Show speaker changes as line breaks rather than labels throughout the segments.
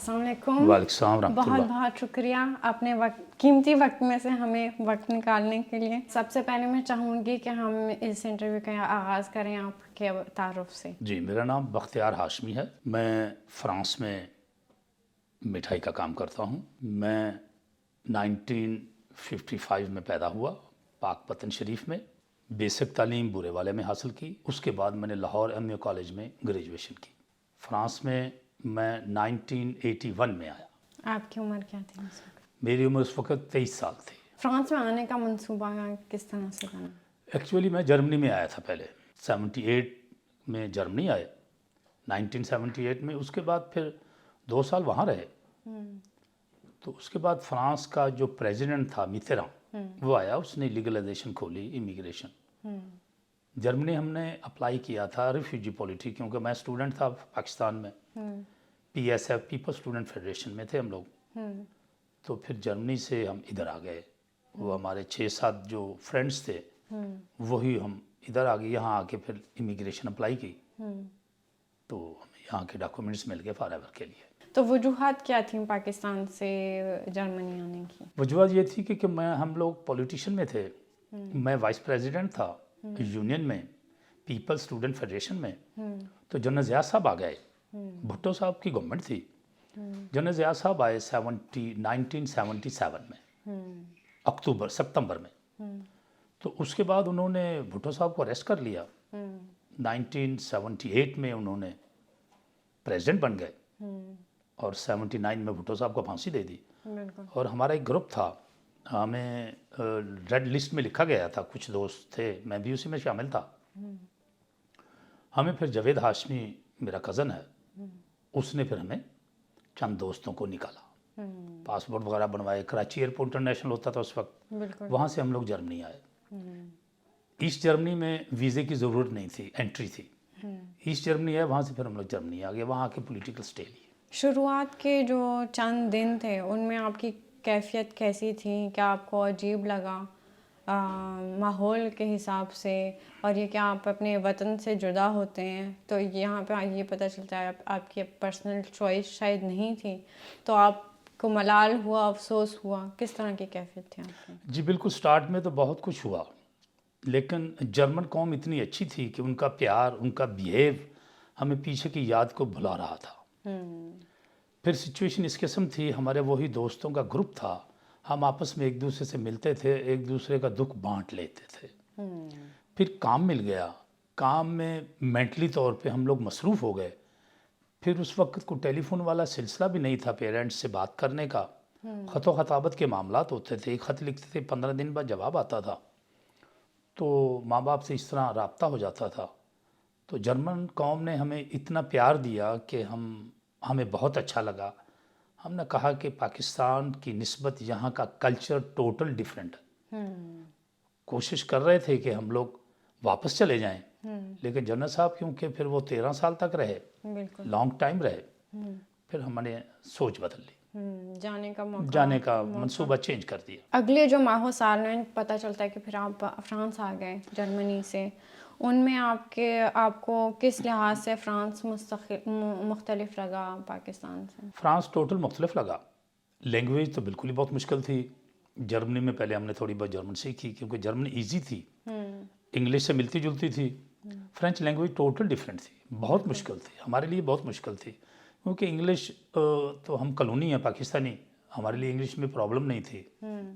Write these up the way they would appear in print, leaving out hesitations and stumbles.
السلام علیکم.
وعلیکم السلام ورحمۃ
بہت
اللہ.
بہت شکریہ اپنے قیمتی وقت میں سے ہمیں وقت نکالنے کے لیے. سب سے پہلے میں چاہوں گی کہ ہم اس انٹرویو کا آغاز کریں آپ کے تعارف سے.
جی، میرا نام بختیار ہاشمی ہے. میں فرانس میں مٹھائی کا کام کرتا ہوں. میں 1955 میں پیدا ہوا پاک وطن شریف میں. بیسک تعلیم بورے والے میں حاصل کی. اس کے بعد میں نے لاہور ایم اے کالج میں گریجویشن کی. فرانس میں 1981 میں آیا.
آپ کی عمر کیا تھی اس وقت؟
میری عمر اس وقت 23 سال تھی.
فرانس میں آنے کا منصوبہ کس طرح سے بنا؟
ایکچولی میں جرمنی میں آیا تھا پہلے. 78 میں جرمنی آئے 1978 میں. اس کے بعد پھر 2 سال وہاں رہے. تو اس کے بعد فرانس کا جو پریزیڈنٹ تھا میتراں وہ آیا. اس نے لیگلائزیشن کھولی امیگریشن. جرمنی ہم نے اپلائی کیا تھا ریفیوجی پالیسی کیونکہ میں اسٹوڈنٹ تھا پاکستان میں. P S if people student federation میں تھے ہم لوگ. تو پھر جرمنی سے ہم ادھر آ گئے. وہ ہمارے 6-7 جو فرینڈس تھے وہی ہم ادھر آ گئے. یہاں آ کے پھر امیگریشن اپلائی کی تو ہمیں یہاں کے ڈاکومنٹس مل گئے فار ایور کے لیے.
تو وجوہات کیا تھیں پاکستان سے جرمنی آنے کی؟
وجوہات یہ تھی کہ ہم لوگ پولیٹیشین میں تھے. میں وائس پریزیڈنٹ تھا یونین میں پیپل اسٹوڈنٹ فیڈریشن میں. تو جنرل ضیاء صاحب آ گئے. بھٹو صاحب کی گورنمنٹ تھی. جنرل ضیاء صاحب آئے 1977 میں ستمبر میں. تو اس کے بعد انہوں نے بھٹو صاحب کو اریسٹ کر لیا. 1978 میں انہوں نے پریزیڈنٹ بن گئے اور 79 میں بھٹو صاحب کو پھانسی دے دی. اور ہمارا ایک گروپ تھا, ہمیں ریڈ لسٹ میں لکھا گیا تھا. کچھ دوست تھے, میں بھی اسی میں شامل تھا. ہمیں پھر جاوید ہاشمی میرا کزن ہے, اس نے پھر ہمیں چند دوستوں کو نکالا. پاسپورٹ وغیرہ بنوائے. کراچی ایئرپورٹ انٹرنیشنل ہوتا تھا اس وقت. وہاں سے ہم لوگ جرمنی آئے. ایسٹ جرمنی میں ویزے کی ضرورت نہیں تھی, انٹری تھی. ایسٹ جرمنی ہے, وہاں سے پھر ہم لوگ جرمنی آ گئے. وہاں کے پولیٹیکل سٹے لیے.
شروعات کے جو چند دن تھے ان میں آپ کی کیفیت کیسی تھی؟ کیا آپ کو عجیب لگا ماحول کے حساب سے؟ اور یہ کہ آپ اپنے وطن سے جدا ہوتے ہیں تو یہاں پہ یہ پتہ چلتا ہے آپ کی پرسنل چوائس شاید نہیں تھی, تو آپ کو ملال ہوا, افسوس ہوا, کس طرح کی کیفیت تھی آپ کی؟
جی بالکل, سٹارٹ میں تو بہت کچھ ہوا, لیکن جرمن قوم اتنی اچھی تھی کہ ان کا پیار, ان کا بیہیو ہمیں پیچھے کی یاد کو بھلا رہا تھا. پھر سچویشن اس قسم تھی, ہمارے وہی دوستوں کا گروپ تھا, ہم آپس میں ایک دوسرے سے ملتے تھے, ایک دوسرے کا دکھ بانٹ لیتے تھے. پھر کام مل گیا, کام میں مینٹلی طور پہ ہم لوگ مصروف ہو گئے. پھر اس وقت کو ٹیلی فون والا سلسلہ بھی نہیں تھا پیرنٹس سے بات کرنے کا. خط و خطابت کے معاملات ہوتے تھے, ایک خط لکھتے تھے 15 دن بعد جواب آتا تھا. تو ماں باپ سے اس طرح رابطہ ہو جاتا تھا. تو جرمن قوم نے ہمیں اتنا پیار دیا کہ ہمیں بہت اچھا لگا. ہم نے کہا کہ پاکستان کی نسبت یہاں کا کلچر ٹوٹل ڈیفرنٹ ہے. کوشش کر رہے تھے کہ ہم لوگ واپس چلے جائیں, لیکن جنرل صاحب کیونکہ پھر وہ 13 سال تک رہے, لانگ ٹائم رہے, پھر ہم نے سوچ بدل لی, جانے کا منصوبہ چینج کر دیا.
اگلے جو ماہوں سال میں پتہ چلتا ہے کہ پھر آپ فرانس آ گئے جرمنی سے, ان میں آپ کو کس لحاظ سے فرانس مختلف لگا پاکستان سے؟
فرانس ٹوٹل مختلف لگا. لینگویج تو بالکل ہی بہت مشکل تھی. جرمنی میں پہلے ہم نے تھوڑی بہت جرمن سیکھی کیونکہ جرمن ایزی تھی, انگلش سے ملتی جلتی تھی. فرینچ لینگویج ٹوٹل ڈیفرنٹ تھی, بہت مشکل تھی, ہمارے لیے بہت مشکل تھی. کیونکہ انگلش تو ہم کلونی ہیں پاکستانی, ہمارے لیے انگلش میں پرابلم نہیں تھی,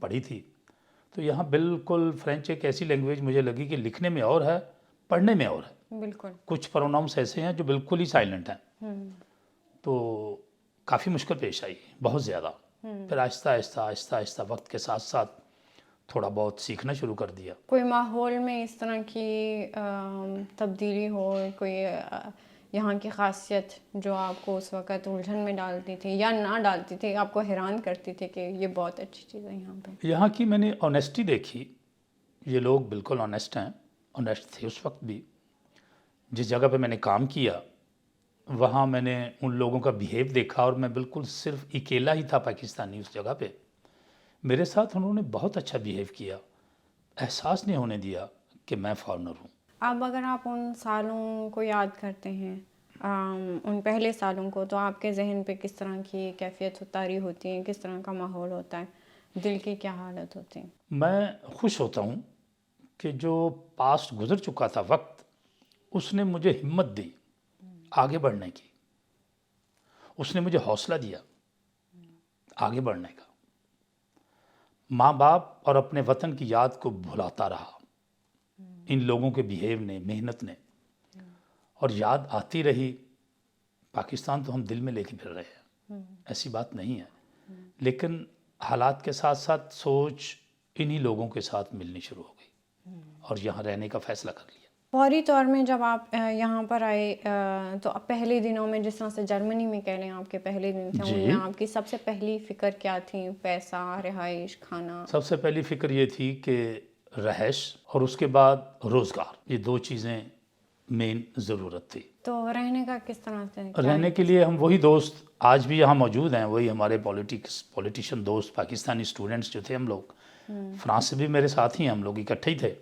پڑھی تھی. تو یہاں بالکل فرینچ ایک ایسی لینگویج مجھے لگی کہ لکھنے میں اور ہے, پڑھنے میں اور ہے.
بالکل
کچھ پروناؤنس ایسے ہیں جو بالکل ہی سائلنٹ ہیں. تو کافی مشکل پیش آئی, بہت زیادہ. پھر آہستہ آہستہ آہستہ آہستہ وقت کے ساتھ ساتھ تھوڑا بہت سیکھنا شروع کر دیا.
کوئی ماحول میں اس طرح کی تبدیلی ہو, کوئی یہاں کی خاصیت جو آپ کو اس وقت الجھن میں ڈالتی تھی یا نہ ڈالتی تھی, آپ کو حیران کرتی تھی کہ یہ بہت اچھی چیز ہے یہاں پہ؟
یہاں کی میں نے آنیسٹی دیکھی. یہ لوگ بالکل آنیسٹ ہیں, آنیسٹ تھے اس وقت بھی. جس جگہ پہ میں نے کام کیا وہاں میں نے ان لوگوں کا بیہیو دیکھا, اور میں بالکل صرف اکیلا ہی تھا پاکستانی اس جگہ پہ. میرے ساتھ انہوں نے بہت اچھا بیہیو کیا, احساس نہیں ہونے دیا کہ میں فارنر ہوں.
اب اگر آپ ان سالوں کو یاد کرتے ہیں ان پہلے سالوں کو، تو آپ کے ذہن پہ کس طرح کی کیفیت طاری ہوتی ہے، کس طرح کا ماحول ہوتا ہے، دل کی کیا حالت ہوتی ہے؟
میں خوش ہوتا ہوں کہ جو پاسٹ گزر چکا تھا وقت، اس نے مجھے ہمت دی آگے بڑھنے کی، اس نے مجھے حوصلہ دیا آگے بڑھنے کا. ماں باپ اور اپنے وطن کی یاد کو بھلاتا رہا ان لوگوں کے بیہیو نے، محنت نے، اور یاد آتی رہی. پاکستان تو ہم دل میں لے کے پھر رہے ہیں، ایسی بات نہیں ہے، لیکن حالات کے ساتھ ساتھ سوچ انہی لوگوں کے ساتھ ملنی شروع ہو گئی اور یہاں رہنے کا فیصلہ کر لیا.
فوری طور میں جب آپ یہاں پر آئے تو پہلے دنوں میں، جس طرح سے جرمنی میں کہہ لیں آپ کے پہلے دن تھے، ان میں آپ کی سب سے پہلی فکر کیا تھی؟ پیسہ، رہائش، کھانا؟
سب سے پہلی فکر یہ تھی کہ رہائش اور اس کے بعد روزگار، یہ دو چیزیں مین ضرورت تھی.
تو رہنے کا کس طرح سے؟
رہنے کے لیے ہم وہی دوست آج بھی یہاں موجود ہیں، وہی ہمارے پولیٹیشین دوست، پاکستانی اسٹوڈنٹس جو تھے ہم لوگ. فرانس سے بھی میرے ساتھ ہی ہیں، ہم لوگ اکٹھے ہی تھے.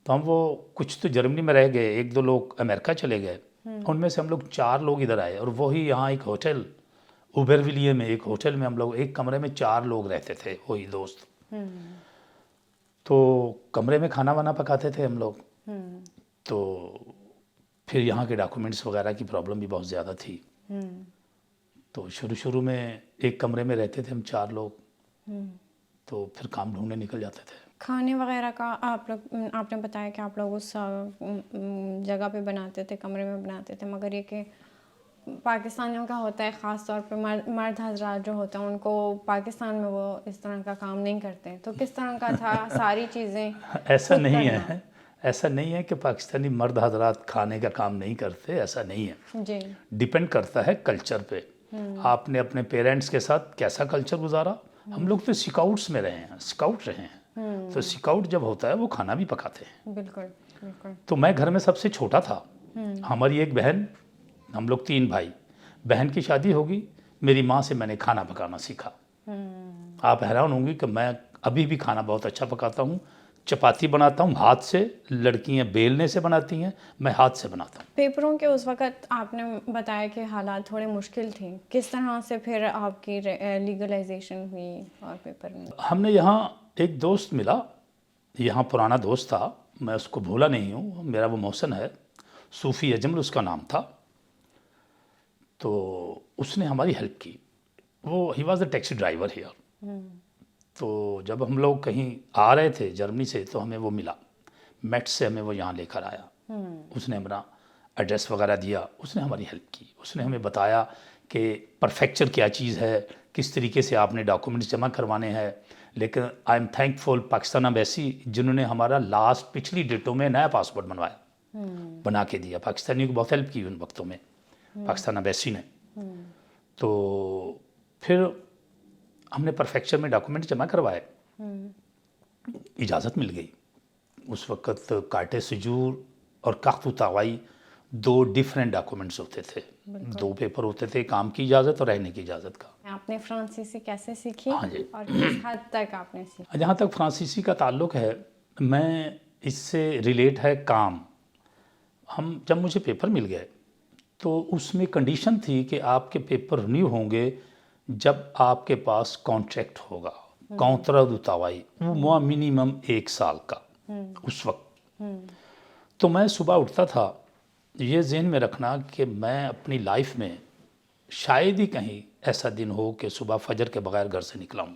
تو ہم وہ کچھ تو جرمنی میں رہ گئے، ایک دو لوگ امریکہ چلے گئے. ان میں سے ہم لوگ 4 لوگ ادھر آئے، اور وہی یہاں ایک ہوٹل اوبرویلیے میں، ایک ہوٹل میں ہم لوگ ایک کمرے میں 4 لوگ رہتے تھے، وہی دوست. تو کمرے میں کھانا وانا پکاتے تھے ہم لوگ. تو پھر یہاں کے ڈاکومنٹس وغیرہ کی پرابلم بھی بہت زیادہ تھی. تو شروع میں ایک کمرے میں رہتے تھے ہم 4 لوگ. تو پھر کام ڈھونڈنے نکل جاتے تھے.
کھانے وغیرہ کا آپ نے بتایا کہ آپ لوگ اس جگہ پہ بناتے تھے، کمرے میں بناتے تھے، مگر یہ کہ پاکستانیوں کا ہوتا ہے، خاص طور پہ مرد حضرات جو ہوتے ہیں، ان کو پاکستان میں وہ اس طرح کا کام نہیں کرتے. تو کس طرح کا تھا ساری چیزیں؟
ایسا نہیں ہے، ایسا نہیں ہے کہ پاکستانی مرد حضرات کھانے کا کام نہیں کرتے، ایسا نہیں ہے.
جی،
ڈیپینڈ کرتا ہے کلچر پہ. آپ نے اپنے پیرنٹس کے ساتھ کیسا کلچر گزارا. ہم لوگ تو سکاؤٹس میں رہے ہیں، سکاؤٹ رہے ہیں. تو سکاؤٹ جب ہوتا ہے وہ کھانا بھی پکاتے ہیں.
بالکل بالکل.
تو میں گھر میں سب سے چھوٹا تھا. ہماری ایک بہن، ہم لوگ 3 بھائی. بہن کی شادی ہوگی، میری ماں سے میں نے کھانا پکانا سیکھا. آپ حیران ہوں گی کہ میں ابھی بھی کھانا بہت اچھا پکاتا ہوں. چپاتی بناتا ہوں ہاتھ سے، لڑکیاں بیلنے سے بناتی ہیں، میں ہاتھ سے بناتا ہوں.
پیپروں کے اس وقت آپ نے بتایا کہ حالات تھوڑے مشکل تھے، کس طرح سے پھر آپ کی لیگلائزیشن ہوئی اور پیپر میں؟
ہم نے یہاں ایک دوست ملا، یہاں پرانا دوست تھا، میں اس کو بھولا نہیں ہوں، میرا وہ محسن ہے، صوفی اجمل اس کا نام تھا. تو اس نے ہماری ہیلپ کی. وہ he was a taxi driver here. تو جب ہم لوگ کہیں آ رہے تھے جرمنی سے تو ہمیں وہ ملا، میٹ سے ہمیں وہ یہاں لے کر آیا. اس نے ہمارا ایڈریس وغیرہ دیا، اس نے ہماری ہیلپ کی. اس نے ہمیں بتایا کہ پرفیکچر کیا چیز ہے، کس طریقے سے آپ نے ڈاکومنٹس جمع کروانے ہیں. لیکن I am thankful Pakistan embassy, جنہوں نے ہمارا لاسٹ پچھلی ڈیٹوں میں نیا پاسپورٹ بنوایا، بنا کے دیا. پاکستانیوں کو بہت ہیلپ کی ان وقتوں میں پاکستان ایمبیسی نے. تو پھر ہم نے پرفیکچر میں ڈاکومنٹ جمع کروائے، اجازت مل گئی. اس وقت کاٹے سجور اور کاختو تاوائی 2 ڈیفرنٹ ڈاکومنٹس ہوتے تھے. 2 پیپر ہوتے تھے، کام کی اجازت اور رہنے کی اجازت کا.
آپ نے فرانسیسی کیسے سیکھی؟
ہاں جی.
اور کس حد تک آپ نے سیکھی؟
جہاں تک فرانسیسی کا تعلق ہے، میں اس سے ریلیٹ ہے کام. جب مجھے پیپر مل گئے تو اس میں کنڈیشن تھی کہ آپ کے پیپر رینیو ہوں گے جب آپ کے پاس کانٹریکٹ ہوگا، کانترا تاوائی، وہ منیمم 1 سال کا اس وقت. تو میں صبح اٹھتا تھا، یہ ذہن میں رکھنا کہ میں اپنی لائف میں شاید ہی کہیں ایسا دن ہو کہ صبح فجر کے بغیر گھر سے نکلا ہوں،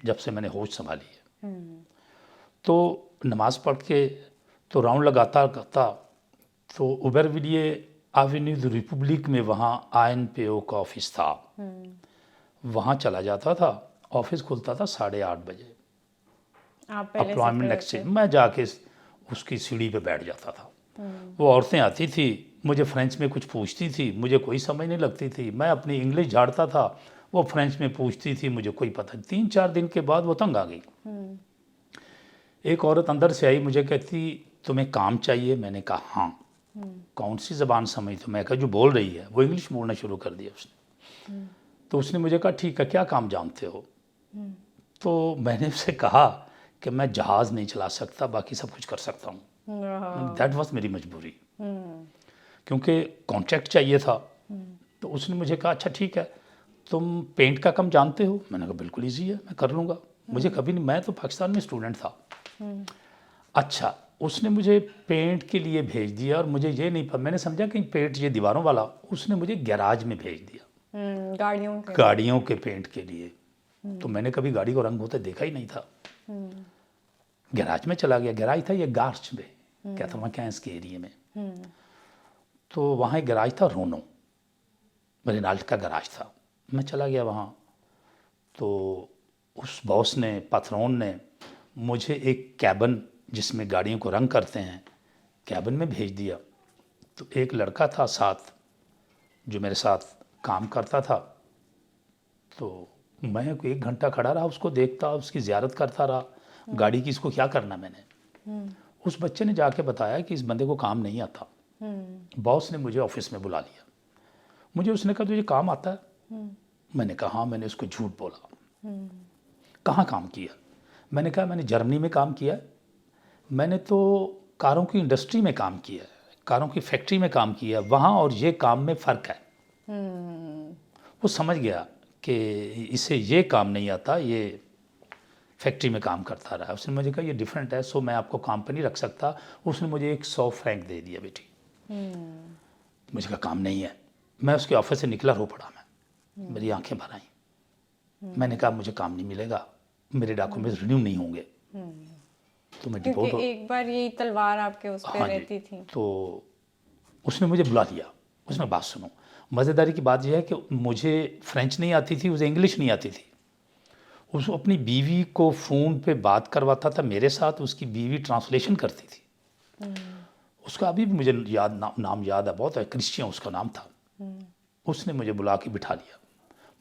جب سے میں نے ہوش سنبھالی ہے. تو نماز پڑھ کے تو راؤنڈ لگاتا تو اوبرویلیے ایونیو ریپبلک میں وہاں آئین پی او کا آفس تھا، وہاں چلا جاتا تھا. آفس کھلتا تھا 8:30 بجے. اپوائنٹمنٹ ایکسچینج، میں جا کے اس کی سیڑھی پہ بیٹھ جاتا تھا. وہ عورتیں آتی تھی، مجھے فرینچ میں کچھ پوچھتی تھی، مجھے کوئی سمجھ نہیں لگتی تھی. میں اپنی انگلش جھاڑتا تھا، وہ فرینچ میں پوچھتی تھی، مجھے کوئی پتہ نہیں. 3-4 دن کے بعد وہ تنگ آ گئی. ایک عورت اندر سے آئی، مجھے کہتی تمہیں کام چاہیے؟ میں نے کہا ہاں. کون سی زبان سمجھ؟ تو میں کہا جو بول رہی ہے. وہ انگلش بولنا شروع کر دیا اس نے. تو اس نے مجھے کہا ٹھیک ہے، کیا کام جانتے ہو؟ تو میں نے اس سے کہا کہ میں جہاز نہیں چلا سکتا، باقی سب کچھ کر سکتا ہوں. دیٹ واز میری مجبوری. کیونکہ کانٹریکٹ چاہیے تھا. تو اس نے مجھے کہا اچھا ٹھیک ہے تم پینٹ کا کام جانتے ہو؟ میں نے کہا بالکل ایزی ہے میں کر لوں گا. مجھے کبھی نہیں, میں تو پاکستان میں اسٹوڈنٹ تھا. اچھا اس نے مجھے پینٹ کے لیے بھیج دیا اور مجھے یہ نہیں پتا, میں نے سمجھا کہ پینٹ یہ دیواروں والا, اس نے مجھے گیراج میں بھیج دیا گاڑیوں کے پینٹ کے لیے. تو میں نے کبھی گاڑی کو رنگ ہوتے دیکھا ہی نہیں تھا. گیراج میں چلا گیا. گیراج تھا یہ گارچ میں, کیا تھا وہاں کینس کے ایریے میں. تو وہاں ایک گیراج تھا رونو, رینالٹ کا گیراج تھا. میں چلا گیا وہاں. تو اس باس نے, پاترون نے مجھے ایک کیبن جس میں گاڑیوں کو رنگ کرتے ہیں کیبن میں بھیج دیا. تو ایک لڑکا تھا ساتھ جو میرے ساتھ کام کرتا تھا. تو میں 1 گھنٹہ کھڑا رہا, اس کو دیکھتا, اس کی زیارت کرتا رہا. گاڑی کی اس کو کیا کرنا میں نے. اس بچے نے جا کے بتایا کہ اس بندے کو کام نہیں آتا. باس نے مجھے آفس میں بلا لیا. مجھے اس نے کہا تجھے کام آتا ہے؟ میں نے کہا ہاں. میں نے اس کو جھوٹ بولا. کہاں کام کیا؟ میں نے کہا میں نے جرمنی میں کام کیا ہے. میں نے تو کاروں کی انڈسٹری میں کام کیا ہے, کاروں کی فیکٹری میں کام کیا ہے. وہاں اور یہ کام میں فرق ہے. وہ سمجھ گیا کہ اسے یہ کام نہیں آتا, یہ فیکٹری میں کام کرتا رہا. اس نے مجھے کہا یہ ڈیفرنٹ ہے, سو میں آپ کو کام پہ نہیں رکھ سکتا. اس نے مجھے 100 فرینک دے دیا بیٹی. مجھے کہا کام نہیں ہے. میں اس کے آفس سے نکلا, رو پڑا. میں میری آنکھیں بھر آئیں. میں نے کہا مجھے کام نہیں ملے گا, میرے ڈاکومنٹس رینیو نہیں ہوں گے. تو میں
کیونکہ ایک بار یہی تلوار آپ کے اس پہ رہتی تھی.
تو اس نے مجھے بلا لیا. اس میں بات سنو, مزیداری کی بات یہ ہے کہ مجھے فرینچ نہیں آتی تھی, اسے انگلش نہیں آتی تھی. اس اپنی بیوی کو فون پہ بات کرواتا تھا میرے ساتھ, اس کی بیوی ٹرانسلیشن کرتی تھی. اس کا ابھی بھی مجھے نام یاد ہے, بہت ہے, کرسچین اس کا نام تھا. اس نے مجھے بلا کے بٹھا لیا.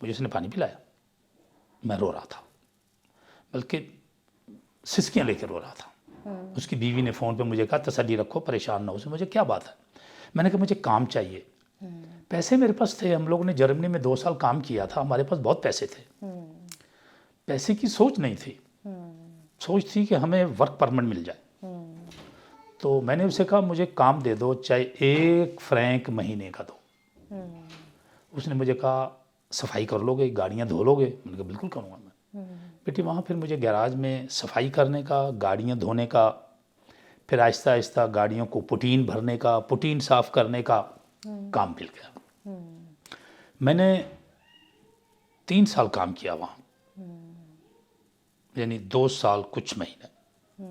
مجھے اس نے پانی پلایا. میں رو رہا تھا, بلکہ سسکیاں لے کے رو رہا تھا. اس کی بیوی نے فون پہ مجھے کہا تسلی رکھو, پریشان نہ ہو. سے مجھے کیا بات ہے؟ میں نے کہا مجھے کام چاہیے. پیسے میرے پاس تھے, ہم لوگوں نے جرمنی میں 2 سال کام کیا تھا, ہمارے پاس بہت پیسے تھے. پیسے کی سوچ نہیں تھی, سوچ تھی کہ ہمیں ورک پرمٹ مل جائے. تو میں نے اسے کہا مجھے کام دے دو, چاہے 1 فرینک مہینے کا دو. اس نے مجھے کہا صفائی کر لو گے, گاڑیاں دھو لو گے؟ میں نے کہا بالکل کروں گا میں. بیٹی وہاں پھر مجھے گیراج میں صفائی کرنے کا, گاڑیاں دھونے کا, پھر آہستہ آہستہ گاڑیوں کو پٹین بھرنے کا, پٹین صاف کرنے کا کام مل گیا. میں نے 3 سال کام کیا وہاں, یعنی 2 سال کچھ مہینے.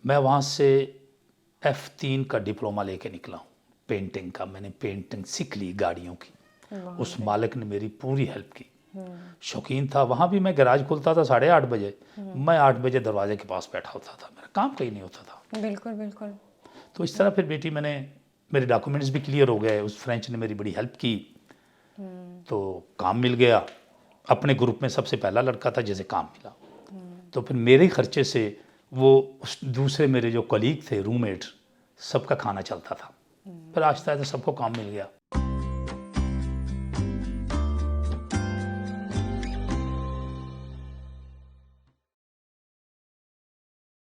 میں وہاں سے F3 کا ڈپلومہ لے کے نکلا ہوں پینٹنگ کا. میں نے پینٹنگ سیکھ لی گاڑیوں کی. اس مالک نے میری پوری ہیلپ کی. شوقین تھا. وہاں بھی میں گیراج کھلتا تھا 8:30 بجے, میں 8 بجے دروازے کے پاس بیٹھا ہوتا تھا. میرا کام کہیں نہیں ہوتا تھا.
بالکل بالکل.
تو اس طرح پھر بیٹی میں نے, میرے ڈاکومنٹس بھی کلیئر ہو گئے. اس فرینچ نے میری بڑی ہیلپ کی. تو کام مل گیا. اپنے گروپ میں سب سے پہلا لڑکا تھا جسے کام ملا. تو پھر میرے خرچے سے وہ دوسرے میرے جو کولیگ تھے, روم میٹ, سب کا کھانا چلتا تھا. پھر آہستہ آہستہ سب کو کام مل گیا.